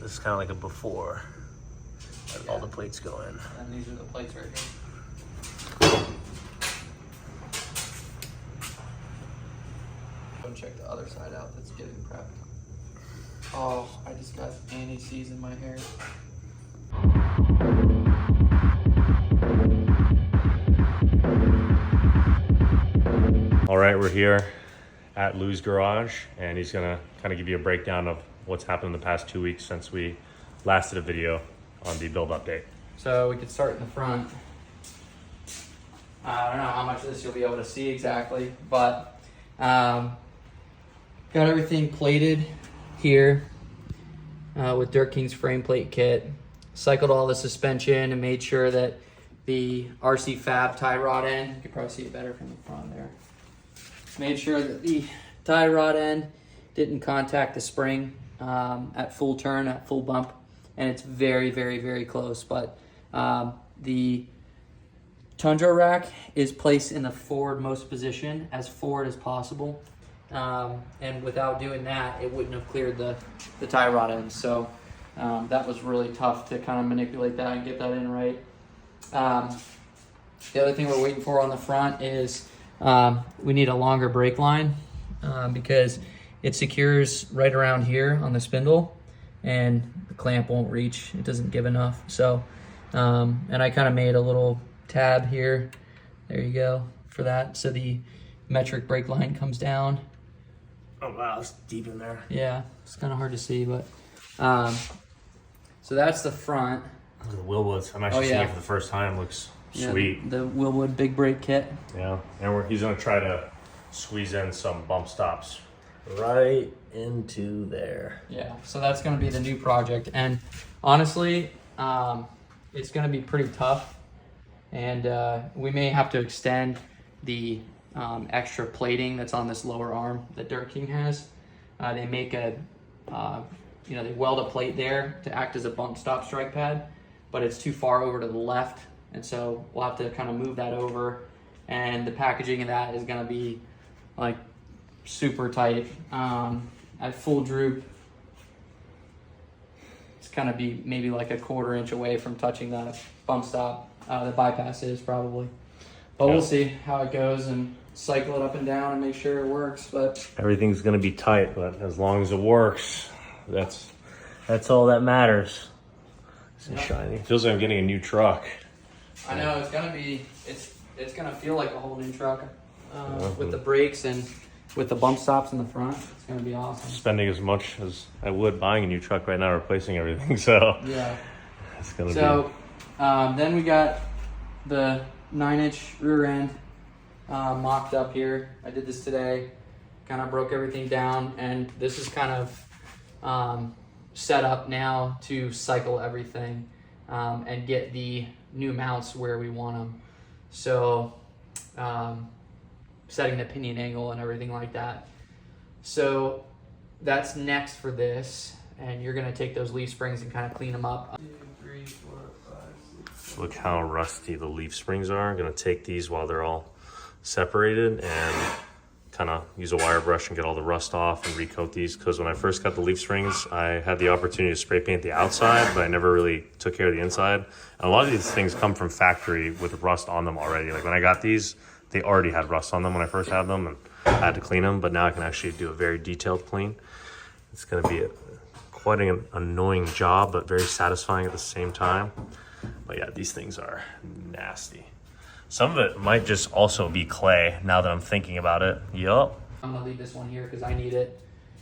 This is kind of like a before. And all the plates go in. And these are the plates right here. Go check the other side out that's getting prepped. Oh, I just got anti-seize in my hair. All right, we're here at Lou's garage, and he's gonna kind of give you a breakdown of what's happened in the past 2 weeks since we last did a video on the build update. So we could start in the front. I don't know how much of this you'll be able to see exactly, but got everything plated here with Dirt King's frame plate kit. Cycled all the suspension and made sure that the RC Fab tie rod end, you can probably see it better from the front there. Made sure that the tie rod end didn't contact the spring at full turn, at full bump, and it's very, very, very close. But the Tundra rack is placed in the forward-most position, as forward as possible. And without doing that, it wouldn't have cleared the tie rod end. So that was really tough to kind of manipulate that and get that in right. The other thing we're waiting for on the front is we need a longer brake line because it secures right around here on the spindle and the clamp won't reach. It doesn't give enough. So, and I kind of made a little tab here. There you go for that. So the metric brake line comes down. Oh wow, it's deep in there. Yeah, it's kind of hard to see, but so that's the front. Look at the Willwoods. I'm actually seeing it for the first time. Looks sweet. Yeah, the Willwood big brake kit. Yeah, and he's gonna try to squeeze in some bump stops right into there. Yeah, so that's gonna be the new project, and honestly, it's gonna be pretty tough, and we may have to extend the extra plating that's on this lower arm that Dirt King has. They make they weld a plate there to act as a bump stop strike pad, but it's too far over to the left, and so we'll have to kind of move that over, and the packaging of that is going to be like super tight. At full droop, it's going to be maybe like a 1/4 inch away from touching the bump stop. The bypass is probably, but we'll see how it goes and cycle it up and down and make sure it works. But everything's going to be tight, but as long as it works, that's all that matters. It's shiny. It feels like I'm getting a new truck. I know it's gonna feel like a whole new truck with the brakes and with the bump stops in the front. It's gonna be awesome. Spending as much as I would buying a new truck right now, replacing everything. So yeah, it's gonna be. So then we got the 9-inch rear end mocked up here. I did this today. Kind of broke everything down, and this is kind of set up now to cycle everything and get the new mounts where we want them. So setting the pinion angle and everything like that. So that's next for this, and you're gonna take those leaf springs and kind of clean them up. 2, 3, 4, 5, 6. Look how rusty the leaf springs are. I'm gonna take these while they're all separated and kind of use a wire brush and get all the rust off and recoat these, because when I first got the leaf springs, I had the opportunity to spray paint the outside, but I never really took care of the inside. And a lot of these things come from factory with rust on them already. Like when I got these, they already had rust on them when I first had them, and I had to clean them, but now I can actually do a very detailed clean. It's gonna be quite an annoying job, but very satisfying at the same time. But yeah, these things are nasty. Some of it might just also be clay now that I'm thinking about it. Yup. I'm gonna leave this one here because I need it.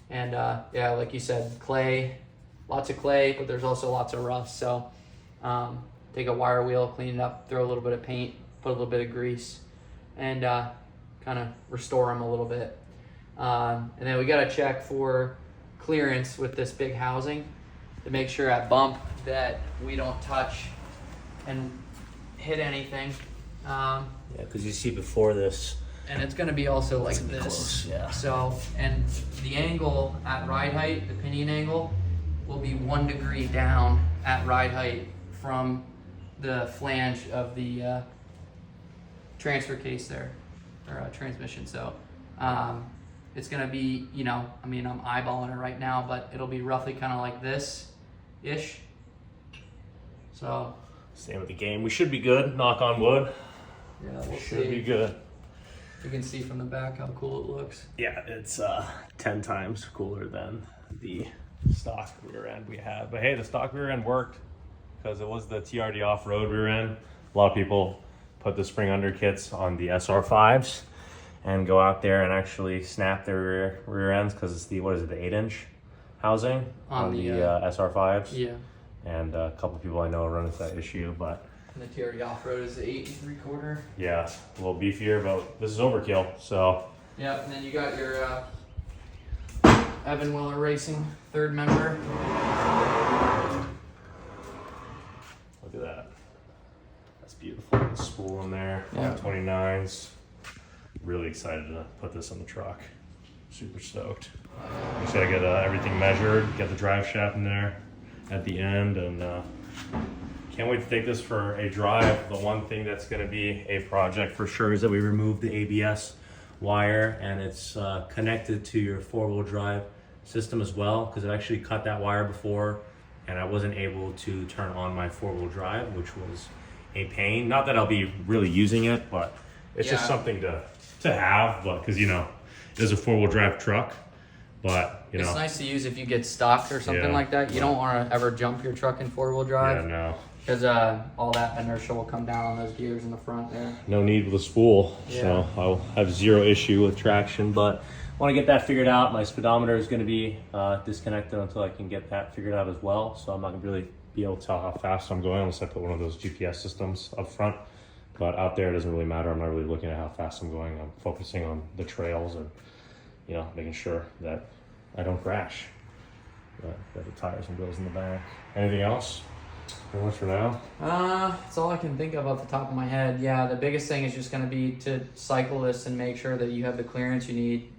And yeah, like you said, clay, lots of clay, but there's also lots of rust. So take a wire wheel, clean it up, throw a little bit of paint, put a little bit of grease, and kind of restore them a little bit. And then we gotta check for clearance with this big housing to make sure at bump that we don't touch and hit anything. Yeah, because you see before this. And it's going to be also like this. Close, yeah. So, and the angle at ride height, the pinion angle, will be 1 degree down at ride height from the flange of the transfer case there, or transmission. So, it's going to be, I'm eyeballing it right now, but it'll be roughly kind of like this. ish. So Same with the game. We should be good. Knock on wood. yeah, we'll Should be see. good. You can see from the back how cool it looks. Yeah, it's 10 times cooler than the stock rear end we had. But hey, the stock rear end worked because it was the TRD off-road rear end. A lot of people put the spring under kits on the SR5s and go out there and actually snap their rear ends because it's the, what is it, the 8-inch housing on the SR5s. Yeah. And a couple people I know run into that issue, but And the TRD off-road is the 8 3/4. yeah, a little beefier, but this is overkill, so. Yeah, and then you got your Evan Weller Racing third member. Look at that. That's beautiful. The spool in there, Yeah. 29s. Really excited to put this on the truck. Super stoked. Just gotta get everything measured, get the drive shaft in there at the end, and can't wait to take this for a drive. The one thing that's gonna be a project for sure is that we remove the ABS wire, and it's connected to your four-wheel drive system as well, because it actually cut that wire before and I wasn't able to turn on my four-wheel drive, which was a pain. Not that I'll be really using it, but it's just Yeah. something to have, but because, you know, it is a four-wheel drive truck, but, you know. It's nice to use if you get stuck or something Yeah. like that. You don't want to ever jump your truck in four-wheel Yeah, drive no. because all that inertia will come down on those gears in the front there. No need with a spool, Yeah. so I'll have zero issue with traction, but I want to get that figured out. My speedometer is going to be disconnected until I can get that figured out as well, so I'm not going to really be able to tell how fast I'm going unless I put one of those GPS systems up front. But out there, it doesn't really matter. I'm not really looking at how fast I'm going. I'm focusing on the trails and, you know, making sure that I don't crash. Got the tires and wheels in the back. Anything else? Pretty much for now. That's all I can think of off the top of my head. Yeah, the biggest thing is just going to be to cycle this and make sure that you have the clearance you need.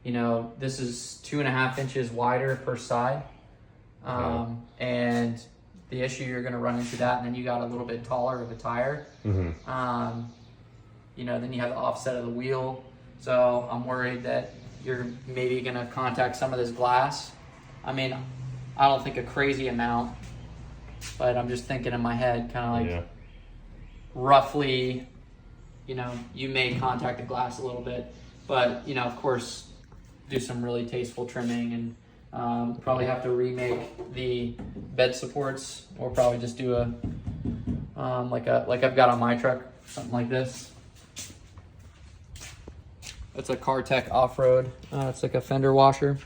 You know, this is 2.5 inches wider per side. And the issue you're going to run into that, and then you got a little bit taller of a tire. Mm-hmm. You know, then you have the offset of the wheel. So I'm worried that you're maybe going to contact some of this glass. I mean, I don't think a crazy amount, but I'm just thinking in my head, kind of like Yeah. roughly, you know, you may contact the glass a little bit, but, you know, of course, do some really tasteful trimming and probably have to remake the bed supports, or probably just do a like I've got on my truck, something like this. It's a CarTech off-road. It's like a fender washer.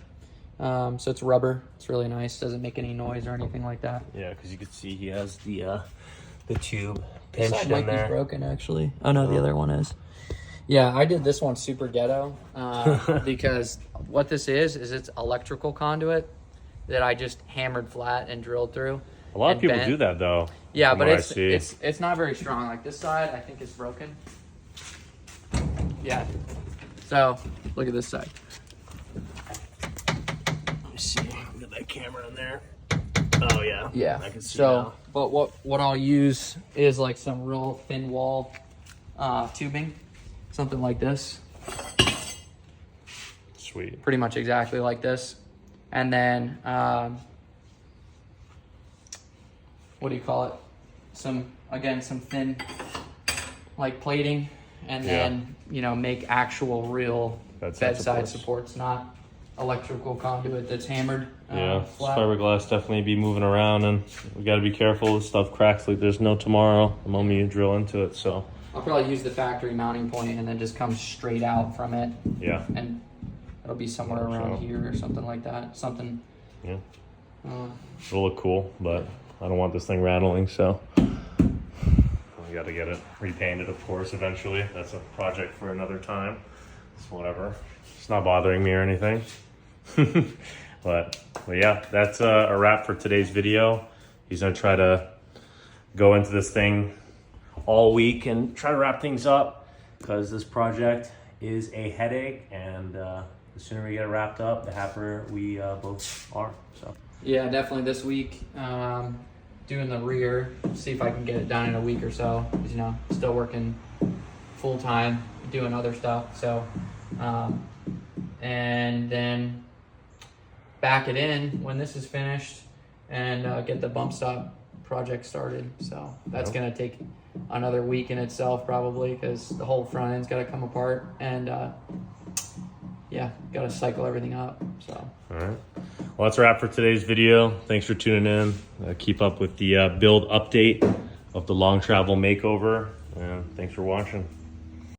So it's rubber. It's really nice. Doesn't make any noise or anything like that. Yeah, because you can see he has the tube This pinched side might in be there. broken actually. Oh no, the other one is. Yeah, I did this one super ghetto because what this is it's electrical conduit that I just hammered flat and drilled through. A lot of and people bent. do that though. Yeah, from but what I see. it's not very strong. Like this side, I think is broken. Yeah. So look at this side. Let me see. We got that camera in there. Oh yeah. Yeah. I can see So, now. but what I'll use is like some real thin wall tubing, something like this. Sweet. Pretty much exactly like this, and then what do you call it? Some thin like plating, and then you know, make actual real bedside supports. supports, not electrical conduit that's hammered. Yeah, flat. fiberglass definitely be moving around, and we got to be careful. This stuff cracks like there's no tomorrow the moment you drill into it. So I'll probably use the factory mounting point and then just come straight out from it, yeah, and it'll be somewhere around here or something like that. Something. yeah, Uh, it'll look cool, but I don't want this thing rattling. So we got to get it repainted, of course, eventually. That's a project for another time. It's whatever. It's not bothering me or anything. But yeah, that's a wrap for today's video. He's gonna try to go into this thing all week and try to wrap things up, because this project is a headache, and the sooner we get it wrapped up, the happier we both are. So yeah, definitely this week. Doing the rear, see if I can get it done in a week or so. 'Cause, you know, still working full time, doing other stuff. So, and then back it in when this is finished, and get the bump stop project started. So that's Yep. going to take another week in itself probably, because the whole front end's got to come apart, and yeah, got to cycle everything up. So All right. Well, that's a wrap for today's video. Thanks for tuning in. Keep up with the build update of the long travel makeover, and thanks for watching.